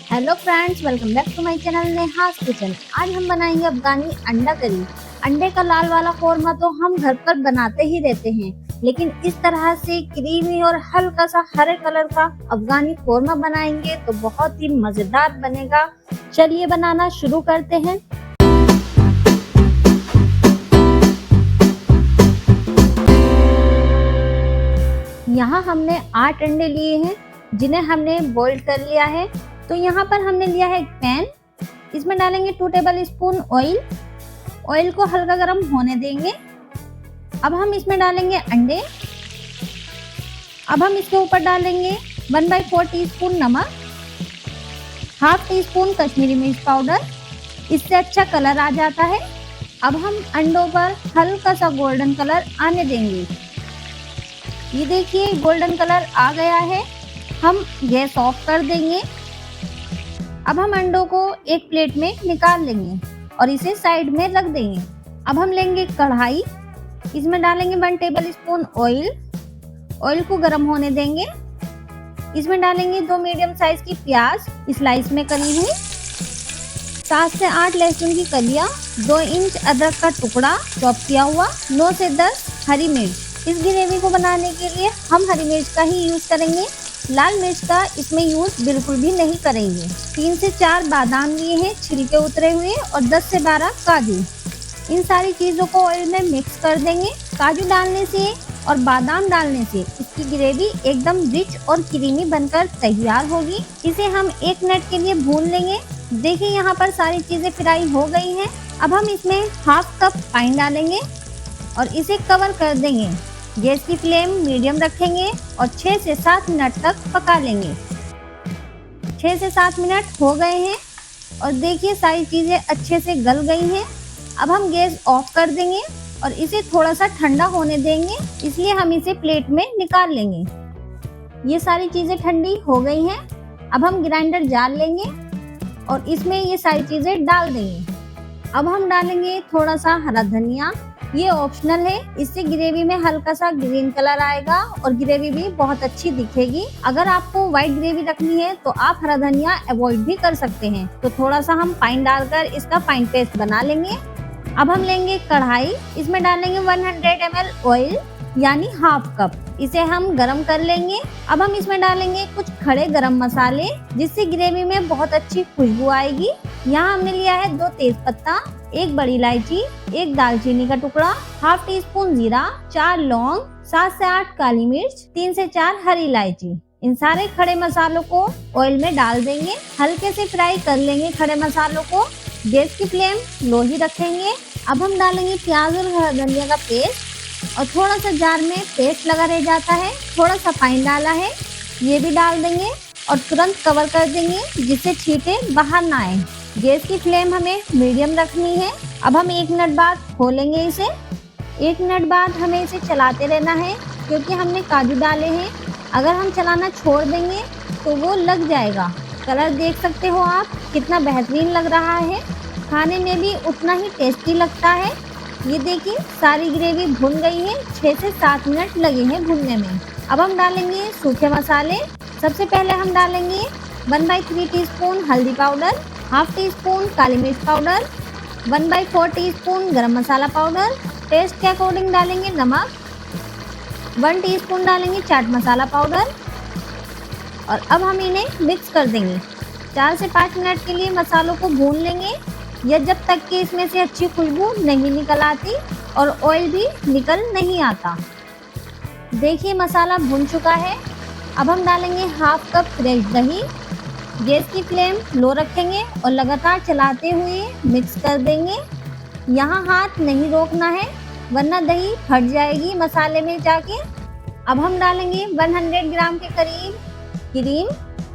Hello friends, welcome back to my channel Neha's kitchen. आज हम बनाएंगे अफगानी अंडा करी। अंडे का लाल वाला कोरमा तो हम घर पर बनाते ही रहते हैं, लेकिन इस तरह से क्रीमी और हल्का सा हरे कलर का अफगानी कोरमा बनाएंगे तो बहुत ही मजेदार बनेगा। चलिए बनाना शुरू करते हैं। यहाँ हमने 8 अंडे लिए हैं, जिन्हें हमने बॉइल कर लिया है। तो यहाँ पर हमने लिया है एक पैन, इसमें डालेंगे 2 टेबल स्पून ऑयल। ऑयल को हल्का गर्म होने देंगे। अब हम इसमें डालेंगे अंडे। अब हम इसके ऊपर डालेंगे 1/4 टीस्पून नमक, हाफ टी स्पून कश्मीरी मिर्च पाउडर, इससे अच्छा कलर आ जाता है। अब हम अंडों पर हल्का सा गोल्डन कलर आने देंगे। ये देखिए गोल्डन कलर आ गया है। हम गैस ऑफ कर देंगे। अब हम अंडों को एक प्लेट में निकाल लेंगे और इसे साइड में रख देंगे। अब हम लेंगे कढ़ाई, इसमें डालेंगे 1 टेबल स्पून ऑयल। ऑयल को गर्म होने देंगे। इसमें डालेंगे 2 मीडियम साइज की प्याज स्लाइस में करी हुई, 7 से 8 लहसुन की कलियां, 2 इंच अदरक का टुकड़ा चॉप किया हुआ, 9 से 10 हरी मिर्च। इस ग्रेवी को बनाने के लिए हम हरी मिर्च का ही यूज करेंगे, लाल मिर्च का इसमें यूज बिल्कुल भी नहीं करेंगे। 3 से 4 बादाम लिए हैं छिलके उतरे हुए और 10 से 12 काजू। इन सारी चीजों को ऑयल में मिक्स कर देंगे। काजू डालने से और बादाम डालने से इसकी ग्रेवी एकदम रिच और क्रीमी बनकर तैयार होगी। इसे हम 1 मिनट के लिए भून लेंगे। देखिए यहाँ पर सारी चीजें फ्राई हो गई हैं। अब हम इसमें हाफ कप पानी डालेंगे और इसे कवर कर देंगे। गैस की फ्लेम मीडियम रखेंगे और 6 से 7 मिनट तक पका लेंगे। 6 से 7 मिनट हो गए हैं और देखिए सारी चीज़ें अच्छे से गल गई हैं। अब हम गैस ऑफ कर देंगे और इसे थोड़ा सा ठंडा होने देंगे, इसलिए हम इसे प्लेट में निकाल लेंगे। ये सारी चीज़ें ठंडी हो गई हैं। अब हम ग्राइंडर जार लेंगे और इसमें ये सारी चीज़ें डाल देंगे। अब हम डालेंगे थोड़ा सा हरा धनिया, ये ऑप्शनल है, इससे ग्रेवी में हल्का सा ग्रीन कलर आएगा और ग्रेवी भी बहुत अच्छी दिखेगी। अगर आपको व्हाइट ग्रेवी रखनी है तो आप हरा धनिया अवॉइड भी कर सकते हैं। तो थोड़ा सा हम पानी डालकर इसका फाइन पेस्ट बना लेंगे। अब हम लेंगे कढ़ाई, इसमें डालेंगे 100 ml ऑयल यानी हाफ कप, इसे हम गरम कर लेंगे। अब हम इसमें डालेंगे कुछ खड़े गरम मसाले, जिससे ग्रेवी में बहुत अच्छी खुशबू आएगी। यहाँ हमने लिया है 2 तेज पत्ता, 1 बड़ी इलायची, 1 दालचीनी का टुकड़ा, हाफ टी स्पून जीरा, 4 लौंग, 7 से 8 काली मिर्च, 3 से 4 हरी इलायची। इन सारे खड़े मसालों को ऑयल में डाल देंगे। हल्के से फ्राई कर लेंगे खड़े मसालों को। गैस की फ्लेम लो ही रखेंगे। अब हम डालेंगे प्याज और हरा धनिया का पेस्ट और थोड़ा सा जार में पेस्ट लगा रह जाता है, थोड़ा सा पानी डाला है, ये भी डाल देंगे और तुरंत कवर कर देंगे जिससे छींटे बाहर ना आए। गैस की फ्लेम हमें मीडियम रखनी है। अब हम 1 मिनट बाद खोलेंगे इसे। 1 मिनट बाद हमें इसे चलाते रहना है, क्योंकि हमने काजू डाले हैं। अगर हम चलाना छोड़ देंगे तो वो लग जाएगा। कलर देख सकते हो आप, कितना बेहतरीन लग रहा है, खाने में भी उतना ही टेस्टी लगता है। ये देखिए सारी ग्रेवी भुन गई है, 6 से 7 मिनट लगे हैं भुनने में। अब हम डालेंगे सूखे मसाले। सबसे पहले हम डालेंगे 1/3 टीस्पून हल्दी पाउडर, हाफ टी स्पून काली मिर्च पाउडर, 1/4 टीस्पून गरम मसाला पाउडर, टेस्ट के अकॉर्डिंग डालेंगे नमक, 1 टीस्पून डालेंगे चाट मसाला पाउडर और अब हम इन्हें मिक्स कर देंगे। 4 से 5 मिनट के लिए मसालों को भून लेंगे, या जब तक कि इसमें से अच्छी खुशबू नहीं निकल आती और ऑयल भी निकल नहीं आता। देखिए मसाला भुन चुका है। अब हम डालेंगे हाफ कप फ्रेश दही। गैस की फ्लेम लो रखेंगे और लगातार चलाते हुए मिक्स कर देंगे। यहाँ हाथ नहीं रोकना है, वरना दही फट जाएगी मसाले में जाके। अब हम डालेंगे 100 ग्राम के करीब क्रीम।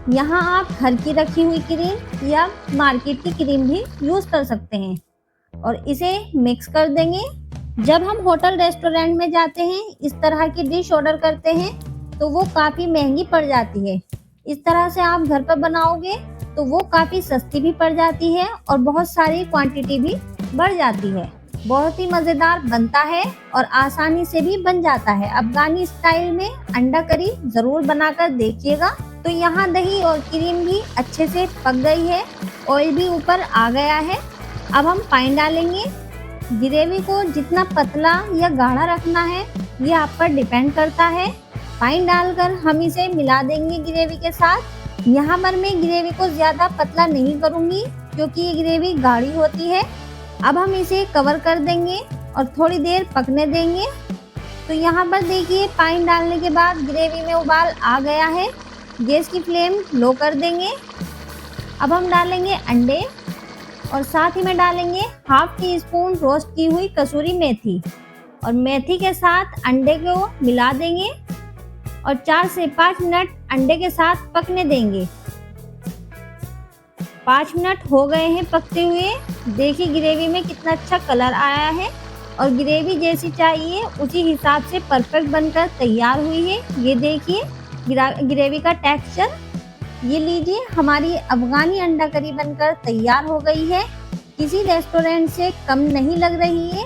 यहाँ आप घर की रखी हुई क्रीम या मार्केट की क्रीम भी यूज कर सकते हैं और इसे मिक्स कर देंगे। जब हम होटल रेस्टोरेंट में जाते हैं, इस तरह की डिश ऑर्डर करते हैं तो वो काफ़ी महंगी पड़ जाती है। इस तरह से आप घर पर बनाओगे तो वो काफ़ी सस्ती भी पड़ जाती है और बहुत सारी क्वांटिटी भी बढ़ जाती है। बहुत ही मज़ेदार बनता है और आसानी से भी बन जाता है। अफगानी स्टाइल में अंडा करी ज़रूर बनाकर देखिएगा। तो यहाँ दही और क्रीम भी अच्छे से पक गई है, ऑयल भी ऊपर आ गया है। अब हम पानी डालेंगे। ग्रेवी को जितना पतला या गाढ़ा रखना है ये आप पर डिपेंड करता है। पानी डालकर हम इसे मिला देंगे ग्रेवी के साथ। यहाँ पर मैं ग्रेवी को ज़्यादा पतला नहीं करूँगी क्योंकि ये ग्रेवी गाढ़ी होती है। अब हम इसे कवर कर देंगे और थोड़ी देर पकने देंगे। तो यहाँ पर देखिए पानी डालने के बाद ग्रेवी में उबाल आ गया है। गैस की फ्लेम लो कर देंगे। अब हम डालेंगे अंडे और साथ ही में डालेंगे हाफ टी स्पून रोस्ट की हुई कसूरी मेथी और मेथी के साथ अंडे को मिला देंगे और 4 से 5 मिनट अंडे के साथ पकने देंगे। 5 मिनट हो गए हैं पकते हुए। देखिए ग्रेवी में कितना अच्छा कलर आया है और ग्रेवी जैसी चाहिए उसी हिसाब से परफेक्ट बनकर तैयार हुई है। ये देखिए ग्रेवी का टेक्सचर। ये लीजिए हमारी अफगानी अंडा करी बनकर तैयार हो गई है। किसी रेस्टोरेंट से कम नहीं लग रही है।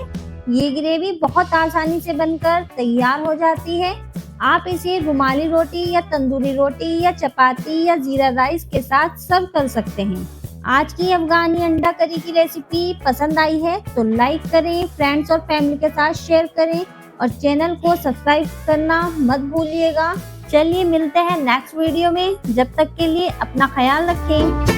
ये ग्रेवी बहुत आसानी से बनकर तैयार हो जाती है। आप इसे रुमाली रोटी या तंदूरी रोटी या चपाती या जीरा राइस के साथ सर्व कर सकते हैं। आज की अफगानी अंडा करी की रेसिपी पसंद आई है तो लाइक करें, फ्रेंड्स और फैमिली के साथ शेयर करें और चैनल को सब्सक्राइब करना मत भूलिएगा। चलिए मिलते हैं नेक्स्ट वीडियो में। जब तक के लिए अपना ख्याल रखें।